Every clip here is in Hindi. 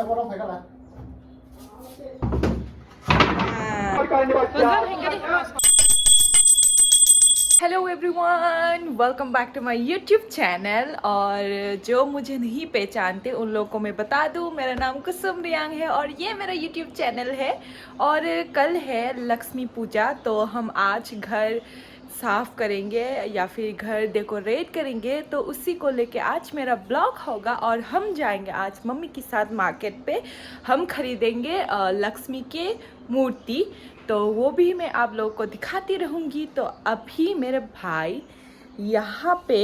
Hello everyone, welcome back to my YouTube channel. और जो मुझे नहीं पहचानते उन लोगों को मैं बता दूं, मेरा नाम कुसुम रियांग है और ये मेरा यूट्यूब चैनल है। और कल है लक्ष्मी पूजा, तो हम आज घर साफ़ करेंगे या फिर घर डेकोरेट करेंगे, तो उसी को लेके आज मेरा ब्लॉग होगा। और हम जाएंगे आज मम्मी के साथ मार्केट पे, हम खरीदेंगे लक्ष्मी के मूर्ति, तो वो भी मैं आप लोगों को दिखाती रहूँगी। तो अभी मेरे भाई यहाँ पे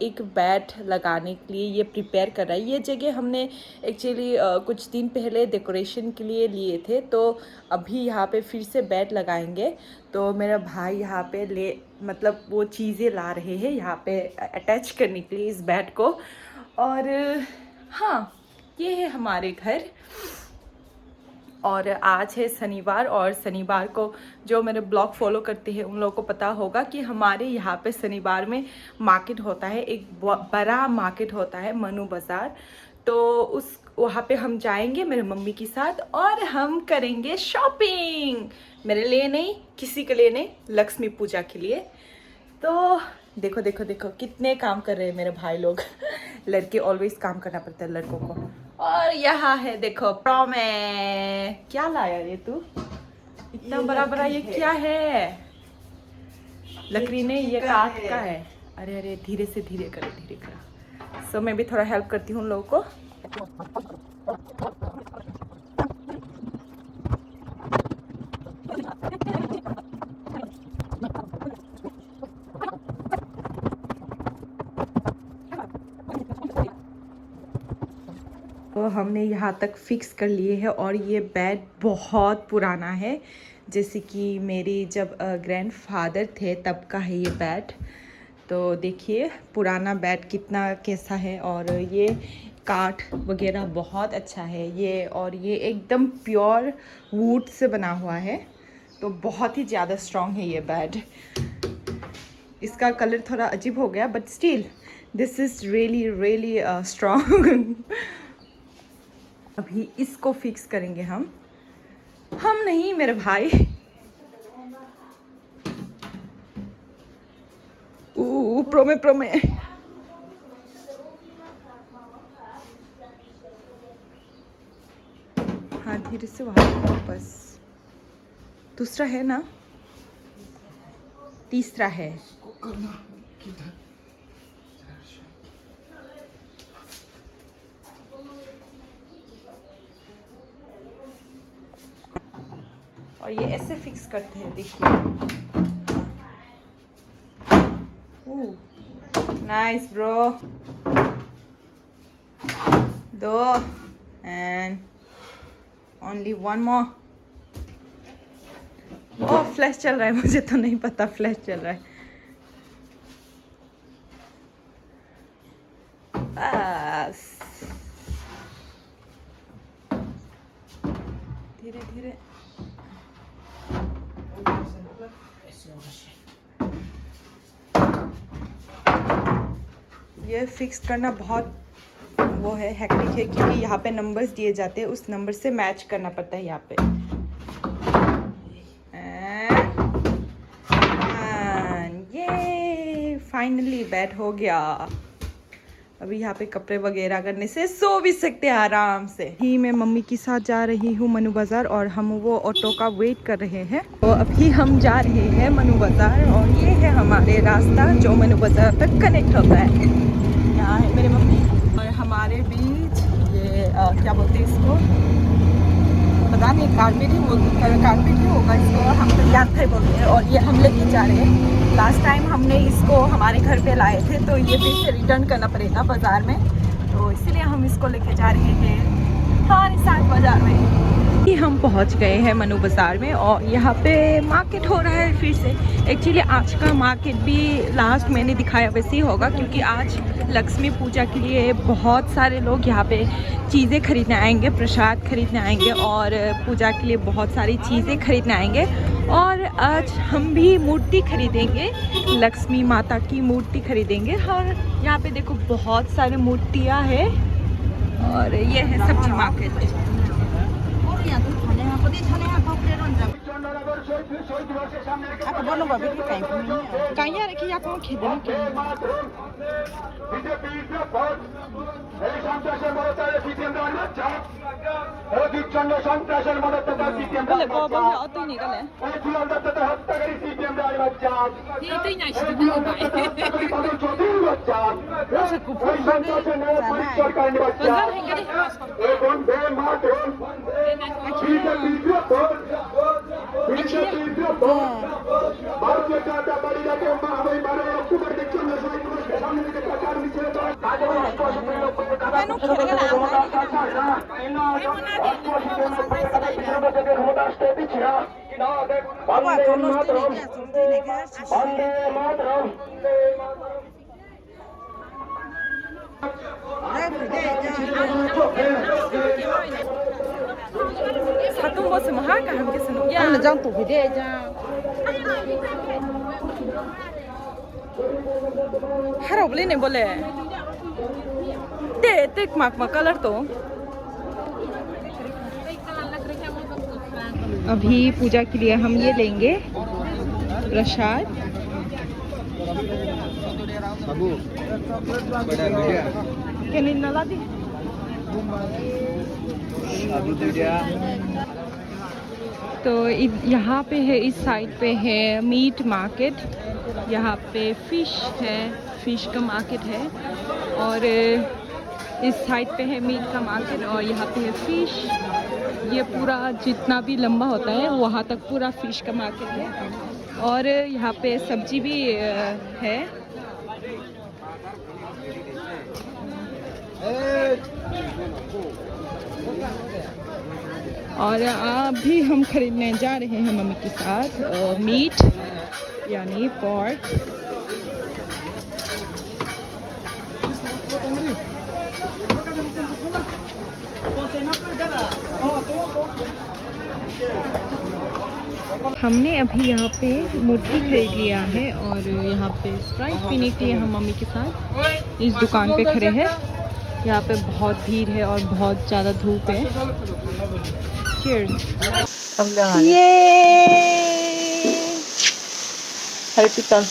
एक बैट लगाने के लिए ये प्रिपेयर कर रहा है। ये जगह हमने एक्चुअली कुछ दिन पहले डेकोरेशन के लिए लिए थे, तो अभी यहाँ पे फिर से बैट लगाएंगे। तो मेरा भाई यहाँ पे मतलब वो चीज़ें ला रहे हैं यहाँ पे अटैच करने के लिए इस बैट को। और हाँ, ये है हमारे घर। और आज है शनिवार, और शनिवार को जो मेरे ब्लॉग फॉलो करते हैं उन लोगों को पता होगा कि हमारे यहाँ पे शनिवार में मार्केट होता है, एक बड़ा मार्केट होता है मनु बाज़ार। तो वहाँ पे हम जाएंगे मेरे मम्मी के साथ और हम करेंगे शॉपिंग, मेरे लिए नहीं, किसी के लिए नहीं, लक्ष्मी पूजा के लिए। तो देखो देखो देखो कितने काम कर रहे हैं मेरे भाई लोग। लड़के ऑलवेज काम करना पड़ता है लड़कों को। और यहाँ है देखो प्रोमे, क्या लाया ये तू इतना बड़ा बड़ा, ये क्या है? लकड़ी ने, ये काठ का है। अरे अरे धीरे से धीरे करो, धीरे करो। सो मैं भी थोड़ा हेल्प करती हूँ उन लोगों को। तो हमने यहाँ तक फिक्स कर लिए है, और ये बेड बहुत पुराना है, जैसे कि मेरी जब ग्रैंडफादर थे तब का है ये बेड। तो देखिए पुराना बेड कितना कैसा है, और ये काठ वगैरह बहुत अच्छा है ये, और ये एकदम प्योर वुड से बना हुआ है, तो बहुत ही ज़्यादा स्ट्रॉन्ग है ये बेड। इसका कलर थोड़ा अजीब हो गया, but still this is really really strong. अभी इसको फिक्स करेंगे हम नहीं, मेरे भाई। प्रोमे हाँ, धीरे से वहाँ वापस। दूसरा है ना, तीसरा है। और ये ऐसे फिक्स करते हैं, देखिए। Nice bro. दो and only one more. Oh, flash चल रहा है, मुझे तो नहीं पता फ्लैश चल रहा है। बस धीरे धीरे। ये फिक्स करना बहुत वो है, हेक्टिक है, क्योंकि यहाँ पे नंबर्स दिए जाते हैं, उस नंबर से मैच करना पड़ता है यहाँ पे। ये फाइनली बैट हो गया। अभी यहाँ पे कपड़े वगैरह करने से सो भी सकते हैं आराम से। ही मैं मम्मी के साथ जा रही हूँ मनु बाज़ार, और हम वो ऑटो का वेट कर रहे हैं। तो अभी हम जा रहे हैं मनु बाज़ार, और ये है हमारे रास्ता जो मनु बाज़ार तक कनेक्ट होता है। यहाँ है मेरे मम्मी, और हमारे बीच ये क्या बोलते हैं इसको, पता नहीं, कारपेट ही होगा इसको, हम तो यात्रा बोलते हैं। और ये हम लेके जा रहे हैं, लास्ट टाइम हमने इसको हमारे घर पे लाए थे, तो ये फिर से रिटर्न करना पड़ेगा बाज़ार में, तो इसीलिए हम इसको लेके जा रहे हैं हमारे साथ बाज़ार में। हम पहुंच गए हैं मनु बाज़ार में, और यहाँ पे मार्केट हो रहा है फिर से। एक्चुअली आज का मार्केट भी लास्ट मैंने दिखाया वैसे ही होगा, क्योंकि आज लक्ष्मी पूजा के लिए बहुत सारे लोग यहाँ पे चीज़ें खरीदने आएंगे, प्रसाद खरीदने आएंगे, और पूजा के लिए बहुत सारी चीज़ें खरीदने आएंगे। और आज हम भी मूर्ति खरीदेंगे, लक्ष्मी माता की मूर्ति खरीदेंगे। और यहाँ पे देखो बहुत सारी मूर्तियाँ हैं, और ये है सब्जी मार्केट। कहीं यार कि आपको खेदने के बोले बाबा है ऑटो निकले ये तो ही नहीं से कुछ 사돈 벗으면 할까 함께 쓰는 야 어느 정도 비대자 하라 बोले नहीं बोले ते माक कलर तो अभी पूजा के लिए हम ये लेंगे प्रसाद तो यहाँ पे है इस साइड पे है मीट मार्केट यहाँ पे फिश है फिश का मार्केट है और इस साइड पे है मीट का मार्केट और यहाँ पे है फिश ये पूरा जितना भी लंबा होता है वहाँ तक पूरा फिश का मार्केट है और यहाँ पे सब्जी भी है और अभी हम खरीदने जा रहे हैं मम्मी के साथ मीट यानी पोर्क हमने अभी यहाँ पे मूर्ति खरीद लिया है और यहाँ पे स्प्राइट पीने के लिए हम मम्मी के साथ इस दुकान पे खड़े हैं। यहाँ पे बहुत भीड़ है और बहुत ज़्यादा धूप है। Cheers! ये हरे पितल